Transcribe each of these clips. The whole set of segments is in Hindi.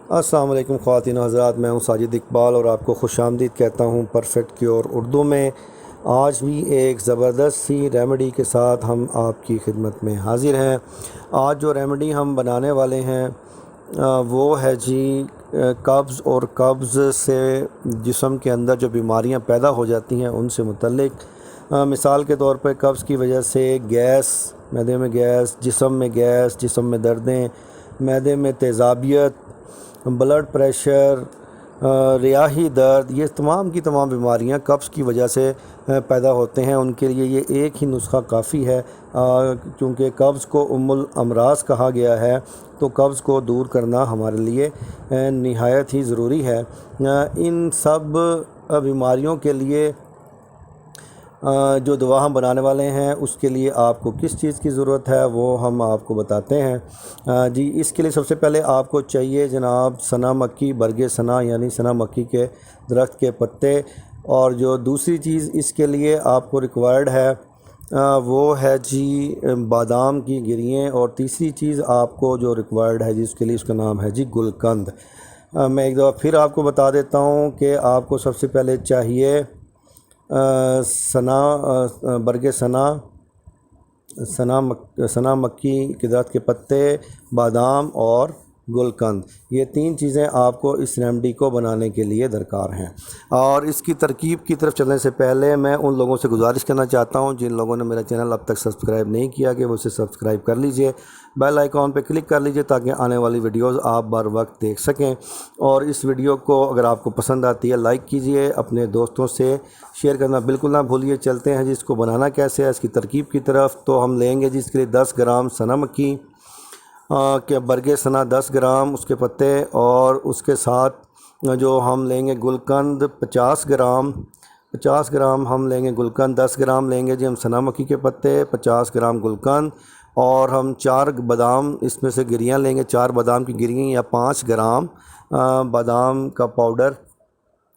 अस्सलाम वालेकुम ख़वातीन हज़रात, मैं हूँ साजिद इकबाल और आपको खुशामदीद कहता हूँ परफेक्ट क्योर उर्दू में। आज भी एक ज़बरदस्त सी रेमेडी के साथ हम आपकी खिदमत में हाज़िर हैं। आज जो रेमेडी हम बनाने वाले हैं वो है जी कब्ज़ और कब्ज़ से जिस्म के अंदर जो बीमारियाँ पैदा हो जाती हैं उनसे मुतल्लिक़। मिसाल के तौर पर कब्ज़ की वजह से गैस, मैदे में गैस, जिस्म में दर्दें, मैदे में तेज़ाबियत, ब्लड प्रेशर, रियाही दर्द, ये तमाम की तमाम बीमारियां कब्ज़ की वजह से पैदा होते हैं। उनके लिए ये एक ही नुस्खा काफ़ी है, क्योंकि कब्ज़ को उम्मुल अमराज़ कहा गया है, तो कब्ज़ को दूर करना हमारे लिए निहायत ही ज़रूरी है। इन सब बीमारियों के लिए जो दवा हम बनाने वाले हैं उसके लिए आपको किस चीज़ की ज़रूरत है वो हम आपको बताते हैं। जी, इसके लिए सबसे पहले आपको चाहिए जनाब सना मक्की, बरगे सना यानी सना मक्की के दरख्त के पत्ते। और जो दूसरी चीज़ इसके लिए आपको रिक्वायर्ड है वो है जी बादाम की गिरियाँ। और तीसरी चीज़ आपको जो रिक्वायर्ड है जिसके लिए उसका नाम है जी गुलकंद। मैं एक दफ़ा फिर आपको बता देता हूँ कि आपको सबसे पहले चाहिए बरगे सना, सना मक्की के दरख्त के पत्ते, बादाम और गुलकंद। ये तीन चीज़ें आपको इस रेमेडी को बनाने के लिए दरकार हैं। और इसकी तरकीब की तरफ चलने से पहले मैं उन लोगों से गुजारिश करना चाहता हूं जिन लोगों ने मेरा चैनल अब तक सब्सक्राइब नहीं किया कि वो उसे सब्सक्राइब कर लीजिए, बेल आइकॉन पे क्लिक कर लीजिए ताकि आने वाली वीडियोस आप बर वक्त देख सकें। और इस वीडियो को अगर आपको पसंद आती है लाइक कीजिए, अपने दोस्तों से शेयर करना बिल्कुल ना भूलिए। चलते हैं जिसको बनाना कैसे है इसकी तरकीब की तरफ। तो हम लेंगे जिसके लिए 10 ग्राम सना मक्की के बरगे सना 10 ग्राम, उसके पत्ते, और उसके साथ जो हम लेंगे गुलकंद 50 ग्राम हम लेंगे गुलकंद, 10 ग्राम लेंगे जी हम सना मक्की के पत्ते, 50 ग्राम गुलकंद, और हम 4 बादाम इसमें से गिरियाँ लेंगे, 4 बादाम की गिरियाँ या 5 ग्राम बादाम का पाउडर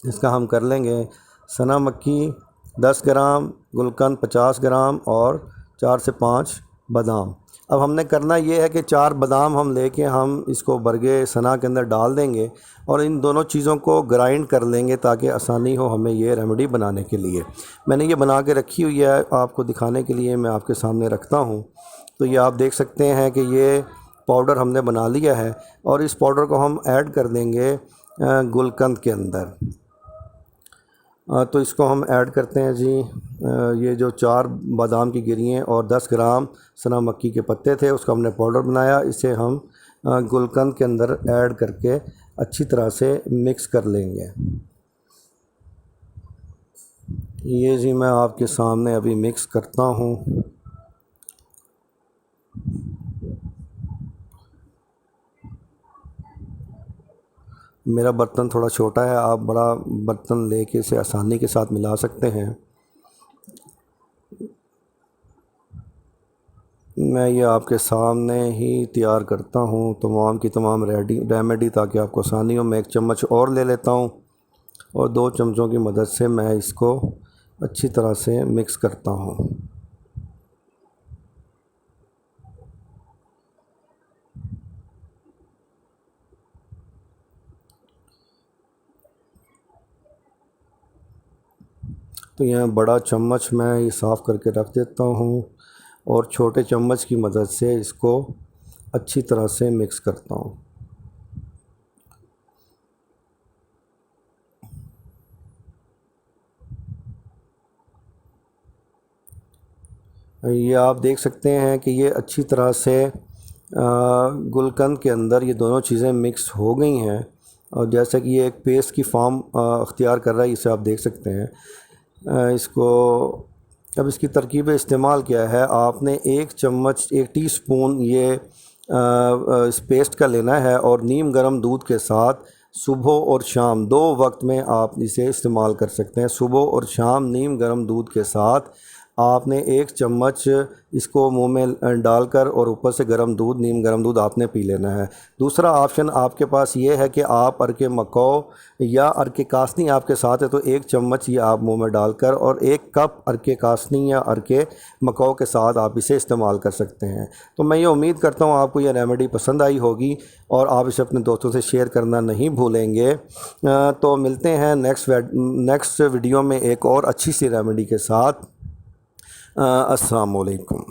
इसका हम कर लेंगे। सना मक्की 10 ग्राम, गुलकंद 50 ग्राम और 4 से 5 बादाम। अब हमने करना ये है कि 4 बादाम हम लेके हम इसको बरगे सना के अंदर डाल देंगे और इन दोनों चीज़ों को ग्राइंड कर लेंगे ताकि आसानी हो हमें ये रेमेडी बनाने के लिए। मैंने ये बना के रखी हुई है, आपको दिखाने के लिए मैं आपके सामने रखता हूँ। तो ये आप देख सकते हैं कि ये पाउडर हमने बना लिया है और इस पाउडर को हम ऐड कर देंगे गुलकंद के अंदर। तो इसको हम ऐड करते हैं जी। ये जो 4 बादाम की गिरियाँ और 10 ग्राम सना मक्की के पत्ते थे उसका हमने पाउडर बनाया, इसे हम गुलकंद के अंदर ऐड करके अच्छी तरह से मिक्स कर लेंगे। ये जी मैं आपके सामने अभी मिक्स करता हूँ। मेरा बर्तन थोड़ा छोटा है, आप बड़ा बर्तन लेके इसे आसानी के साथ मिला सकते हैं। मैं ये आपके सामने ही तैयार करता हूँ तमाम की तमाम रेमेडी ताकि आपको आसानी हो। मैं एक चम्मच और ले लेता हूँ और 2 चम्मचों की मदद से मैं इसको अच्छी तरह से मिक्स करता हूँ। तो यहाँ बड़ा चम्मच मैं ये साफ़ करके रख देता हूँ और छोटे चम्मच की मदद से इसको अच्छी तरह से मिक्स करता हूँ। ये आप देख सकते हैं कि ये अच्छी तरह से गुलकंद के अंदर ये दोनों चीज़ें मिक्स हो गई हैं और जैसा कि ये एक पेस्ट की फॉर्म अख्तियार कर रहा है, इसे आप देख सकते हैं। इसको अब इसकी तरकीब इस्तेमाल क्या है, आपने 1 टीस्पून ये इस पेस्ट का लेना है और नीम गर्म दूध के साथ सुबह और शाम 2 वक्त में आप इसे इस्तेमाल कर सकते हैं। सुबह और शाम नीम गर्म दूध के साथ आपने एक चम्मच इसको मुंह में डालकर और ऊपर से गर्म दूध, नीम गर्म दूध आपने पी लेना है। दूसरा ऑप्शन आपके पास ये है कि आप अर्के मकाओ या अर्के कासनी आपके साथ है तो एक चम्मच ये आप मुंह में डालकर और एक कप अर्के कासनी या अर्के मकाओ के साथ आप इसे इस्तेमाल कर सकते हैं। तो मैं ये उम्मीद करता हूँ आपको यह रेमेडी पसंद आई होगी और आप इसे अपने दोस्तों से शेयर करना नहीं भूलेंगे। तो मिलते हैं नेक्स्ट वीडियो में एक और अच्छी सी रेमेडी के साथ। अस्सलाम वालेकुम।